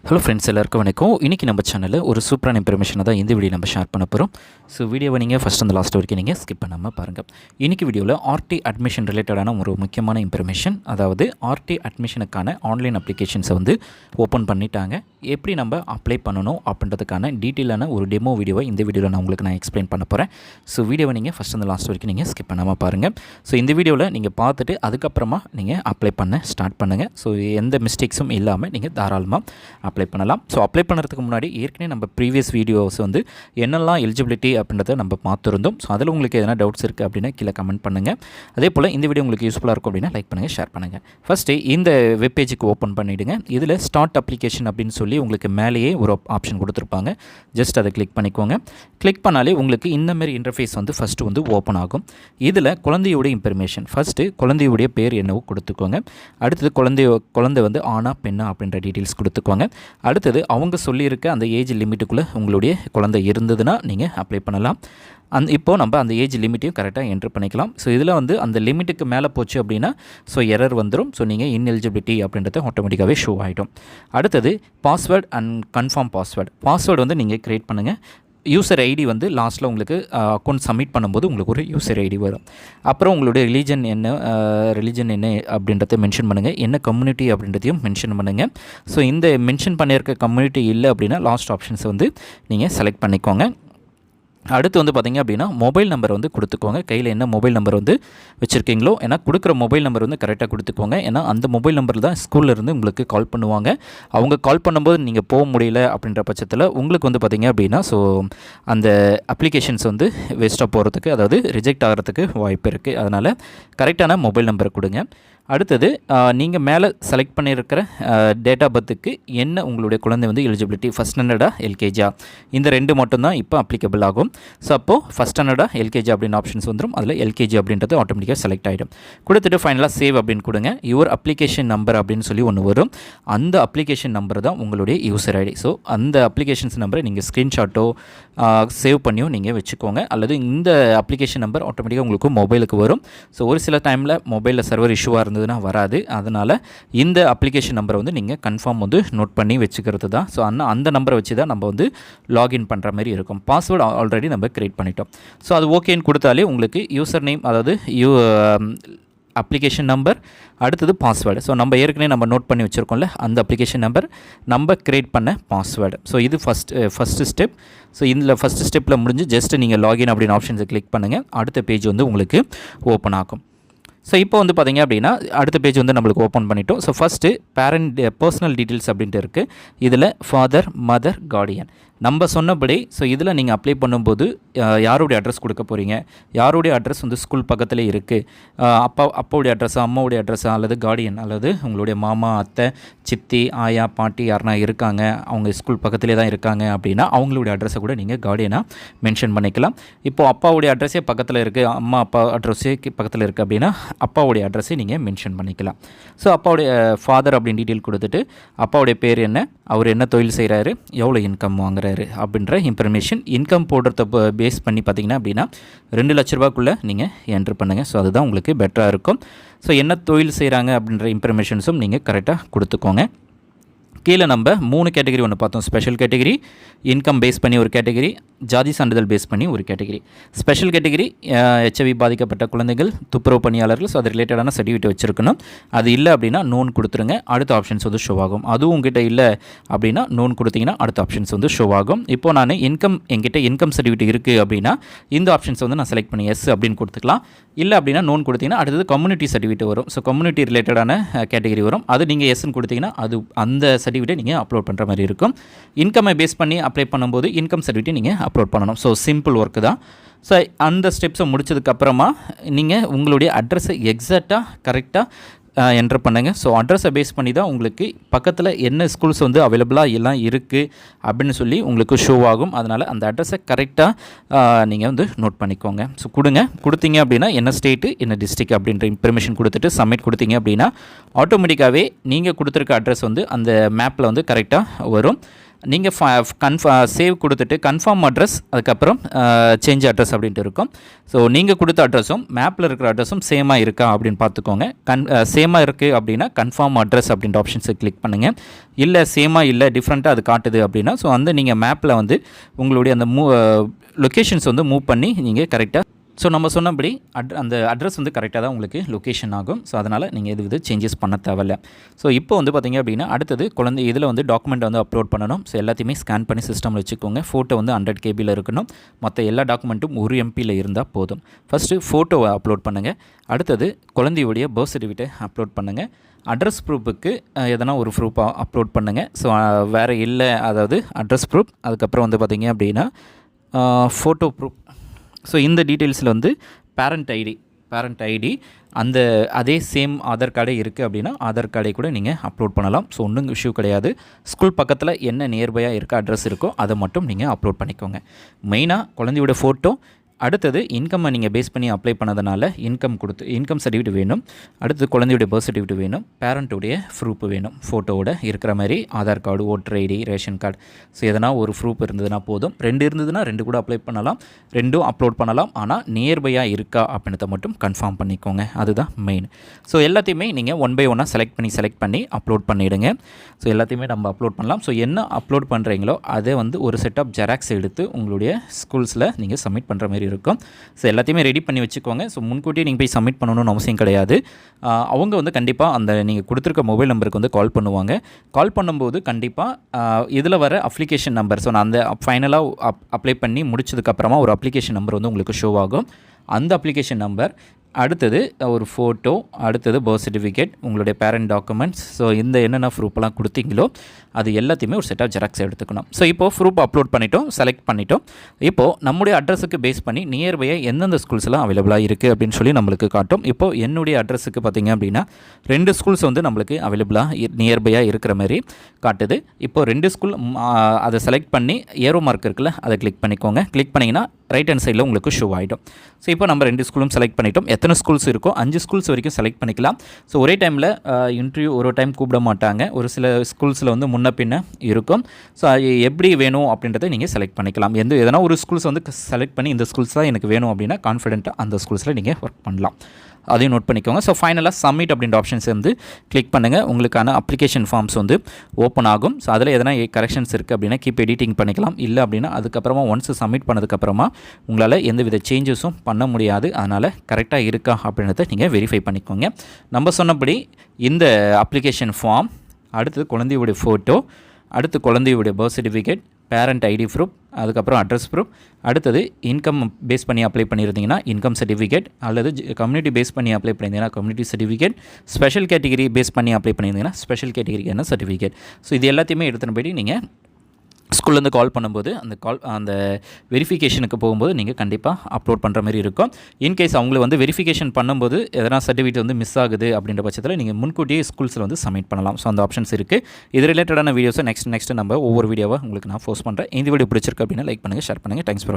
Hello friends, எல்லாருக்கும் வணக்கம். இன்றைக்கி நம்ம சேனலில் ஒரு சூப்பரான இன்ஃபர்மேஷனை தான் இந்த வீடியோ நம்ம ஷேர் பண்ண போகிறோம். ஸோ வீடியோவை நீங்கள் ஃபஸ்ட் அந்த லாஸ்ட் வரைக்கும் நீங்கள் ஸ்கிப் பண்ணாமல் பாருங்கள். இன்றைக்கி வீடியோவில் ஆர்டி அட்மிஷன் ரிலேட்டடான ஒரு முக்கியமான இன்ஃபர்மேஷன், அதாவது ஆர்டி அட்மிஷனுக்கான ஆன்லைன் அப்ளிகேஷன்ஸை வந்து ஓப்பன் பண்ணிட்டாங்க. எப்படி நம்ம அப்ளை பண்ணணும் அப்படின்றதுக்கான டீட்டெயிலான ஒரு டெமோ வீடியோவை இந்த வீடியோவில் நான் எக்ஸ்பிளைன் பண்ண போகிறேன். ஸோ வீடியோவை நீங்கள் ஃபஸ்ட் அந்த லாஸ்ட் வரைக்கும் நீங்கள் ஸ்கிப் பண்ணாமல் பாருங்கள். ஸோ இந்த வீடியோவில் நீங்கள் பார்த்துட்டு அதுக்கப்புறமா நீங்கள் அப்ளை பண்ண ஸ்டார்ட் பண்ணுங்கள். ஸோ எந்த மிஸ்டேக்ஸும் இல்லாமல் நீங்கள் தாராளமாக அப்ளை பண்ணலாம். ஸோ அப்ளை பண்ணுறதுக்கு முன்னாடி ஏற்கனவே நம்ம ப்ரீவியஸ் வீடியோஸ் வந்து என்னெல்லாம் எலிஜிபிலிட்டி அப்படின்றத நம்ம பார்த்துருந்தோம். ஸோ அதில் உங்களுக்கு எதனா டவுட்ஸ் இருக்குது அப்படின்னா கீழே கமெண்ட் பண்ணுங்கள். அதே போல் இந்த வீடியோ உங்களுக்கு யூஸ்ஃபுல்லாக இருக்கும் அப்படின்னா லைக் பண்ணுங்கள், ஷேர் பண்ணுங்கள். ஃபஸ்ட்டு இந்த வெப் பேஜுக்கு ஓப்பன் பண்ணிவிடுங்க. இதில் ஸ்டார்ட் அப்ளிகேஷன் அப்படின்னு சொல்லி உங்களுக்கு மேலேயே ஒரு ஆப்ஷன் கொடுத்துருப்பாங்க. ஜஸ்ட் அதை கிளிக் பண்ணிக்கோங்க. கிளிக் பண்ணாலே உங்களுக்கு இந்தமாரி இன்டர்ஃபேஸ் வந்து ஃபஸ்ட்டு வந்து ஓப்பன் ஆகும். இதில் குழந்தையோடைய இன்ஃபர்மேஷன், ஃபஸ்ட்டு குழந்தையுடைய பேர் என்னவோ கொடுத்துக்கோங்க. அடுத்தது குழந்தை வந்து ஆனா பெண்ணா அப்படின்ற டீட்டெயில்ஸ் கொடுத்துக்கோங்க. அடுத்தது அவங்க சொல்லியிருக்க அந்த ஏஜ் லிமிட்டுக்குள்ளே உங்களுடைய குழந்தை இருந்ததுன்னா நீங்கள் அப்ளை பண்ணலாம். இப்போது நம்ம அந்த ஏஜ் லிமிட்டையும் கரெக்டாக என்ட்ரு பண்ணிக்கலாம். ஸோ இதில் வந்து அந்த லிமிட்டுக்கு மேலே போச்சு அப்படின்னா ஸோ எரர் வந்துடும். ஸோ நீங்கள் இன்எலிஜிபிலிட்டி அப்படின்றத ஆட்டோமேட்டிக்காகவே ஷோ ஆகிடும். அடுத்தது பாஸ்வேர்டு அண்ட் கன்ஃபார்ம் பாஸ்வேர்டு வந்து நீங்கள் க்ரியேட் பண்ணுங்கள். யூசர் ஐடி வந்து லாஸ்ட்டில் உங்களுக்கு அக்கௌண்ட் சப்மிட் பண்ணும்போது உங்களுக்கு ஒரு யூசர் ஐடி வரும். அப்புறம் உங்களுடைய ரிலீஜன் என்ன அப்படின்றத மென்ஷன் பண்ணுங்கள். என்ன கம்யூனிட்டி அப்படின்றதையும் மென்ஷன் பண்ணுங்கள். ஸோ இந்த மென்ஷன் பண்ணியிருக்க கம்யூனிட்டி இல்லை அப்படின்னா லாஸ்ட் ஆப்ஷன்ஸை வந்து நீங்கள் செலக்ட் பண்ணிக்கோங்க. அடுத்து வந்து பார்த்திங்க அப்படின்னா மொபைல் நம்பர் வந்து கொடுத்துக்கோங்க. கையில் என்ன மொபைல் நம்பர் வந்து வச்சுருக்கீங்களோ, ஏன்னா கொடுக்குற மொபைல் நம்பர் வந்து கரெக்டாக கொடுத்துக்கோங்க. ஏன்னா அந்த மொபைல் நம்பர் தான் ஸ்கூல்லேருந்து உங்களுக்கு கால் பண்ணுவாங்க. அவங்க கால் பண்ணும்போது நீங்கள் போக முடியல அப்படின்ற பட்சத்தில் உங்களுக்கு வந்து பார்த்திங்க அப்படின்னா ஸோ அந்த அப்ளிகேஷன்ஸ் வந்து வேஸ்ட்டாக போகிறதுக்கு, அதாவது ரிஜெக்ட் ஆகிறதுக்கு வாய்ப்பு இருக்குது. அதனால் கரெக்டான மொபைல் நம்பரை கொடுங்க. அடுத்தது நீங்கள் மேலே செலக்ட் பண்ணியிருக்கிற டேட் ஆஃப் பர்த்துக்கு என்ன உங்களுடைய குழந்தை வந்து எலிஜிபிலிட்டி, ஃபஸ்ட் ஸ்டாண்டர்டா எல்கேஜா, இந்த ரெண்டு மட்டும்தான் இப்போ அப்ளிகபிள் ஆகும். ஸோ அப்போது ஃபஸ்ட் ஸ்டாண்டர்டா எல்கேஜி அப்படின்னு ஆப்ஷன்ஸ் வந்துடும். அதில் எல்கேஜி அப்படின்றது ஆட்டோமேட்டிக்காக செலக்ட் ஆகிடும். கொடுத்துட்டு ஃபைனலாக சேவ் அப்படின்னு கொடுங்க. யுவர் அப்ளிகேஷன் நம்பர் அப்படின்னு சொல்லி ஒன்று வரும். அந்த அப்ளிகேஷன் நம்பர் தான் உங்களுடைய யூசர் ஐடி. ஸோ அந்த அப்ளிகேஷன்ஸ் நம்பரை நீங்கள் ஸ்க்ரீன்ஷாட்டோ சேவ் பண்ணியோ நீங்கள் வச்சுக்கோங்க. அல்லது இந்த அப்ளிகேஷன் நம்பர் ஆட்டோமேட்டிக்காக உங்களுக்கு மொபைலுக்கு வரும். ஸோ ஒரு சில டைமில் மொபைலில் சர்வர் இஷ்யூவாக இருந்ததுன்னா வராது. அதனால் இந்த அப்ளிகேஷன் நம்பரை வந்து நீங்கள் கன்ஃபார்ம் வந்து நோட் பண்ணி வச்சுக்கிறது தான். ஸோ அந்த நம்பரை வச்சு தான் நம்ம வந்து லாகின் பண்ணுற மாதிரி இருக்கும். பாஸ்வேர்டு ஆல்ரெடி நம்ம க்ரியேட் பண்ணிட்டோம். ஸோ அது ஓகேன்னு கொடுத்தாலே உங்களுக்கு யூசர் நேம், அதாவது அப்ளிகேஷன் நம்பர், அடுத்தது பாஸ்வேர்டு. ஸோ நம்ம ஏற்கனவே நோட் பண்ணி வச்சுருக்கோம்ல அந்த அப்ளிகேஷன் நம்பர், நம்ம க்ரியேட் பண்ண பாஸ்வேர்டு. ஸோ இது ஃபஸ்ட்டு ஸ்டெப். ஸோ இதில் ஃபஸ்ட்டு ஸ்டெப்பில் முடிஞ்சு ஜஸ்ட் நீங்கள் லாகின் அப்படின்னு ஆப்ஷன்ஸை கிளிக் பண்ணுங்கள். அடுத்த பேஜ் வந்து உங்களுக்கு ஓப்பன் ஆகும். ஸோ இப்போ வந்து பார்த்திங்க அப்படின்னா அடுத்த பேஜ் வந்து நம்மளுக்கு ஓப்பன் பண்ணிட்டோம். So first parent personal details அப்படின்ட்டு இருக்குது. இதில் ஃபாதர், மதர், கார்டியன் நம்ம சொன்னபடி. ஸோ இதில் நீங்கள் அப்ளை பண்ணும்போது யாருடைய அட்ரஸ் கொடுக்க போகிறீங்க, யாருடைய அட்ரஸ் வந்து ஸ்கூல் பக்கத்தில் இருக்குது, அப்பாவுடைய அட்ரஸா, அம்மாவுடைய அட்ரஸா, அல்லது கார்டியன், அல்லது உங்களுடைய மாமா, அத்தை, சித்தி, ஆயா, பாட்டி யாருனா இருக்காங்க, அவங்க ஸ்கூல் பக்கத்திலே தான் இருக்காங்க அப்படின்னா அவங்களுடைய அட்ரஸை கூட நீங்கள் கார்டியனாக மென்ஷன் பண்ணிக்கலாம். இப்போது அப்பாவுடைய அட்ரஸே பக்கத்தில் இருக்குது, அம்மா அப்பா அட்ரஸே பக்கத்தில் இருக்குது அப்படின்னா அப்பாவுடைய அட்ரஸை நீங்கள் மென்ஷன் பண்ணிக்கலாம். ஸோ அப்பாவுடைய ஃபாதர் அப்படின்னு டீட்டெயில் கொடுத்துட்டு அப்பாவுடைய பேர் என்ன, அவர் என்ன தொழில் செய்கிறாரு, எவ்வளோ இன்கம் வாங்குறாரு அப்படின்ற இன்ஃபர்மேஷன், இன்கம் போடுறத பேஸ் பண்ணி பார்த்தீங்கன்னா அப்படின்னா 2 லட்ச ரூபாய்க்குள்ளே நீங்கள் என்ட்ரு பண்ணுங்கள். ஸோ அதுதான் உங்களுக்கு பெட்டராக இருக்கும். ஸோ என்ன தொழில் செய்கிறாங்க அப்படின்ற இன்ஃபர்மேஷன்ஸும் நீங்கள் கரெக்டாக கொடுத்துக்கோங்க. கீழே நம்ம 3 கேட்டகரி ஒன்று பார்த்தோம். ஸ்பெஷல் கேட்டகரி, இன்கம் பேஸ் பண்ணி ஒரு கேட்டகரி, ஜாதி சான்றிதழ் பேஸ் பண்ணி ஒரு கேட்டகரி. ஸ்பெஷல் கேட்டகரி HIV பாதிக்கப்பட்ட குழந்தைகள், துப்புரவு பணியாளர்கள். ஸோ அது ரிலேட்டடான சர்டிஃபிகேட் வச்சுருக்கணும். அது இல்லை அப்படின்னா நோன் கொடுத்துருங்க. அடுத்த ஆப்ஷன்ஸ் வந்து ஷோ ஆகும். அதுவும் உங்ககிட்ட இல்லை அப்படின்னா நோன் கொடுத்தீங்கன்னா அடுத்த ஆப்ஷன்ஸ் வந்து ஷோ ஆகும். இப்போது நான் என்கிட்ட இன்கம் சர்டிஃபிகேட் இருக்குது அப்படின்னா இந்த ஆப்ஷன்ஸ் வந்து நான் செலக்ட் பண்ணி எஸ் அப்படின்னு கொடுத்துக்கலாம். இல்லை அப்படின்னா நோன் கொடுத்தீங்கன்னா அடுத்தது கம்யூனிட்டி சர்டிஃபிகேட் வரும். ஸோ கம்யூனிட்டி ரிலேட்டடான கேட்டகரி வரும். அது நீங்கள் எஸ்ன்னு கொடுத்தீங்கன்னா அது அந்த சர்டிஃபிகேட்டை நீங்கள் அப்லோட் பண்ணுற மாதிரி இருக்கும். இன்கம்மை பேஸ் பண்ணி அப்ளை பண்ணும்போது இன்கம் சர்டிஃபிகேட் நீங்கள் அப்லோட் பண்ணணும். ஸோ சிம்பிள் ஒர்க்கு தான். ஸோ அந்த ஸ்டெப்ஸை முடிச்சதுக்கப்புறமா நீங்கள் உங்களுடைய அட்ரஸை எக்ஸாக்டாக கரெக்டாக என்ட்ரு பண்ணுங்கள். ஸோ அட்ரஸை பேஸ் பண்ணி தான் உங்களுக்கு பக்கத்தில் என்ன ஸ்கூல்ஸ் வந்து அவைலபிளாக எல்லாம் இருக்குது அப்படின்னு சொல்லி உங்களுக்கு ஷோ ஆகும். அதனால் அந்த அட்ரஸை கரெக்டாக நீங்கள் வந்து நோட் பண்ணிக்கோங்க. ஸோ கொடுத்தீங்க அப்படின்னா என்ன ஸ்டேட்டு, என்ன டிஸ்ட்ரிக்ட் அப்படின்ற இன்ஃபர்மேஷன் கொடுத்துட்டு சப்மிட் கொடுத்தீங்க அப்படின்னா ஆட்டோமேட்டிக்காகவே நீங்கள் கொடுத்துருக்க அட்ரஸ் வந்து அந்த மேப்பில் வந்து கரெக்டாக வரும். நீங்கள் சேவ் கொடுத்துட்டு கன்ஃபார்ம் அட்ரஸ் அதுக்கப்புறம் சேஞ்ச் அட்ரஸ் அப்படின்ட்டு இருக்கும். ஸோ நீங்கள் கொடுத்த அட்ரஸும் மேப்பில் இருக்கிற அட்ரஸும் சேமாக இருக்கா அப்படின்னு பார்த்துக்கோங்க. சேமாக இருக்குது அப்படின்னா கன்ஃபார்ம் அட்ரஸ் அப்படின்ற ஆப்ஷன்ஸை கிளிக் பண்ணுங்கள். இல்லை சேமாக இல்லை டிஃப்ரெண்ட்டாக அது காட்டுது அப்படின்னா ஸோ வந்து நீங்கள் மேப்பில் வந்து உங்களுடைய அந்த லொக்கேஷன்ஸ் வந்து மூவ் பண்ணி நீங்கள் கரெக்டாக ஸோ நம்ம சொன்னபடி அந்த அட்ரஸ் வந்து கரெக்டாக தான் உங்களுக்கு லொக்கேஷன் ஆகும். ஸோ அதனால் நீங்கள் இது சேஞ்சஸ் பண்ண தேவையில்ல. ஸோ இப்போ வந்து பார்த்திங்க அப்படின்னா அடுத்தது குழந்தை இதில் வந்து டாக்குமெண்ட் வந்து அப்லோட் பண்ணணும். ஸோ எல்லாத்தையுமே ஸ்கேன் பண்ணி சிஸ்டமில் வச்சுக்கோங்க. ஃபோட்டோ வந்து 100 KBயில் இருக்கணும். மற்ற எல்லா டாக்குமெண்ட்டும் 1 MBயில் இருந்தால் போதும். ஃபஸ்ட்டு ஃபோட்டோவை அப்லோட் பண்ணுங்கள். அடுத்தது குழந்தையுடைய பர்த் சர்டிஃபிகேட்டை அப்லோட் பண்ணுங்கள். அட்ரஸ் ப்ரூஃபுக்கு எதனா ஒரு ப்ரூஃபாக அப்லோட் பண்ணுங்கள். ஸோ வேறு இல்லை, அதாவது அட்ரஸ் ப்ரூஃப், அதுக்கப்புறம் வந்து பார்த்திங்க அப்படின்னா ஃபோட்டோ ப்ரூஃப். ஸோ இந்த டீட்டெயில்ஸில் வந்து பேரண்ட் ஐடி அந்த அதே சேம் ஆதார் கார்டே இருக்குது அப்படின்னா ஆதார் கார்டை கூட நீங்கள் அப்லோட் பண்ணலாம். ஸோ ஒன்றும் இஷ்யூ கிடையாது. ஸ்கூல் பக்கத்தில் என்ன நியர்பையாக இருக்க அட்ரஸ் இருக்கோ அதை மட்டும் நீங்கள் அப்லோட் பண்ணிக்கோங்க. மெயினாக குழந்தையோட ஃபோட்டோ, அடுத்தது இன்கம்மை நீங்கள் பேஸ் பண்ணி அப்ளை பண்ணதுனால இன்கம் சர்டிஃபிகேட் வேணும். அடுத்தது குழந்தையுடைய பர்த் சர்டிஃபிகேட் வேணும். பேரண்ட்டுடைய ப்ரூஃப் வேணும். ஃபோட்டோவோட இருக்கிற மாதிரி Aadhaar card, voter ID, ration card. So எதனா ஒரு ப்ரூஃப் இருந்ததுன்னா போதும். 2 இருந்ததுன்னா 2 கூட அப்ளை பண்ணலாம். 2ம் அப்லோட் பண்ணலாம். ஆனால் நியர்பையாக இருக்கா அப்படின்றத மட்டும் கன்ஃபார்ம் பண்ணிக்கோங்க. அதுதான் மெயின். ஸோ எல்லாத்தையுமே நீங்கள் 1 by 1 செலக்ட் பண்ணி அப்லோட் பண்ணிவிடுங்க. ஸோ எல்லாத்தையுமே நம்ம அப்லோட் பண்ணலாம். ஸோ என்ன அப்லோட் பண்ணுறீங்களோ அதை வந்து ஒரு செட் ஆஃப் ஜெராக்ஸ் எடுத்து உங்களுடைய ஸ்கூல்ஸில் நீங்கள் சப்மிட் பண்ணுற மாதிரி இருக்கும். ஸோ எல்லாத்தையுமே ரெடி பண்ணி வச்சுக்கோங்க. ஸோ முன்கூட்டியே நீங்கள் போய் சப்மிட் பண்ணணும்னு அவசியம் கிடையாது. அவங்க வந்து கண்டிப்பாக அந்த நீங்கள் கொடுத்துருக்க மொபைல் நம்பருக்கு வந்து கால் பண்ணுவாங்க. கால் பண்ணும்போது கண்டிப்பாக இதில் வர அப்ளிகேஷன் நம்பர், ஸோ நான் அந்த ஃபைனலாக அப்ளை பண்ணி முடிச்சதுக்கப்புறமா ஒரு அப்ளிகேஷன் நம்பர் வந்து உங்களுக்கு ஷோ ஆகும். அந்த அப்ளிகேஷன் நம்பர், அடுத்தது ஒரு ஃபோட்டோ, அடுத்தது பர்த் சர்டிஃபிகேட், உங்களுடைய பேரண்ட் டாக்குமெண்ட்ஸ். ஸோ இந்த என்னென்ன ப்ரூஃப்லாம் கொடுத்தீங்களோ அது எல்லாத்தையுமே ஒரு செட் ஆஃப் ஜெராக்ஸ் எடுத்துக்கணும். ஸோ இப்போது ப்ரூஃப் அப்லோட் பண்ணிட்டோம், செலக்ட் பண்ணிட்டோம். இப்போது நம்முடைய அட்ரஸுக்கு பேஸ் பண்ணி நியர்பையாக எந்தெந்த ஸ்கூல்ஸ்லாம் அவைலபிளாக இருக்குது அப்படின்னு சொல்லி நம்மளுக்கு காட்டும். இப்போது என்னுடைய அட்ரஸுக்கு பார்த்திங்க அப்படின்னா 2 ஸ்கூல்ஸ் வந்து நம்மளுக்கு அவைலபிளாக நியர்பையாக இருக்கிற மாதிரி காட்டுது. இப்போது 2 ஸ்கூல் அதை செலக்ட் பண்ணி ஏரோ மார்க் இருக்குல்ல, அதை கிளிக் பண்ணிக்கோங்க. கிளிக் பண்ணிங்கன்னா ரைட் ஹேண்ட் சைடில் உங்களுக்கு ஷோ ஆகிடும். ஸோ இப்போ நம்ம 2 ஸ்கூலும் செலக்ட் பண்ணிட்டோம். எத்தனை ஸ்கூல்ஸ் இருக்கோ 5 ஸ்கூல்ஸ் வரைக்கும் செலக்ட் பண்ணிக்கலாம். ஸோ ஒரே டைமில் இன்டர்வியூ ஒரு டைம் கூப்பிட மாட்டாங்க. ஒரு சில ஸ்கூல்ஸில் வந்து முன்ன பின்ன இருக்கும். ஸோ எப்படி வேணும் அப்படின்றத நீங்கள் செலக்ட் பண்ணிக்கலாம். எதனா ஒரு ஸ்கூல்ஸ் வந்து செலக்ட் பண்ணி இந்த ஸ்கூல்ஸ் தான் எனக்கு வேணும் அப்படின்னா கான்ஃபிடென்ட்டாக அந்த ஸ்கூல்ஸில் நீங்கள் ஒர்க் பண்ணலாம். அதையும் நோட் பண்ணிக்கோங்க. ஸோ ஃபைனலாக சப்மிட் அப்படின்ற ஆப்ஷன்ஸ் வந்து கிளிக் பண்ணுங்கள். உங்களுக்கான அப்ளிகேஷன் ஃபார்ம்ஸ் வந்து ஓப்பன் ஆகும். ஸோ அதில் எதனா கரெக்ஷன்ஸ் இருக்குது அப்படின்னா கீப் எடிட்டிங் பண்ணிக்கலாம். இல்லை அப்படின்னா அதுக்கப்புறமா ஒன்ஸ் சப்மிட் பண்ணதுக்கப்புறமா உங்களால் எந்தவித சேஞ்சஸும் பண்ண முடியாது. அதனால் கரெக்டாக இருக்கா அப்படின்றத நீங்கள் வெரிஃபை பண்ணிக்கோங்க. நம்ம சொன்னபடி இந்த அப்ளிகேஷன் ஃபார்ம், அடுத்தது குழந்தையுடைய ஃபோட்டோ, அடுத்து குழந்தையுடைய birth certificate, parent ID proof, அதுக்கப்புறம் அட்ரஸ் ப்ரூஃப், அடுத்தது இன்கம் பேஸ் பண்ணி அப்ளை பண்ணியிருந்தீங்கன்னா இன்கம் சர்டிஃபிகேட், அல்லது கம்யூனிட்டி பேஸ் பண்ணி அப்ளை பண்ணியிருந்தீங்கன்னா community certificate, special category base பண்ணி அப்ளை பண்ணியிருந்தீங்கன்னா ஸ்பெஷல் கேட்டகிரிக்கான சர்டிஃபிகேட். ஸோ இது எல்லாத்தையுமே எடுத்துகிட்டு போய்ட்டு நீங்கள் ஸ்கூல்லேருந்து கால் பண்ணும்போது அந்த வெரிஃபிகேஷனுக்கு போகும்போது நீங்கள் கண்டிப்பாக அப்லோட் பண்ணுற மாதிரி இருக்கும். இன்கேஸ் அவங்களுக்கு வந்து வெரிஃபிகேஷன் பண்ணும்போது எதனா சர்டிஃபிகேட் வந்து மிஸ் ஆகுது அப்படின்ற பட்சத்தில் நீங்கள் முன்கூட்டியே ஸ்கூல்ஸில் வந்து சப்மிட் பண்ணலாம். ஸோ அந்த ஆப்ஷன்ஸ் இருக்குது. இது ரிலேட்டடான வீடியோஸை நெக்ஸ்ட் நம்ம ஒவ்வொரு வீடியோவாக உங்களுக்கு நான் போஸ்ட் பண்ணுறேன். இந்த வீடியோ பிடிச்சிருக்கு அப்படின்னா லைக் பண்ணுங்கள், ஷேர் பண்ணுங்கள். Thanks for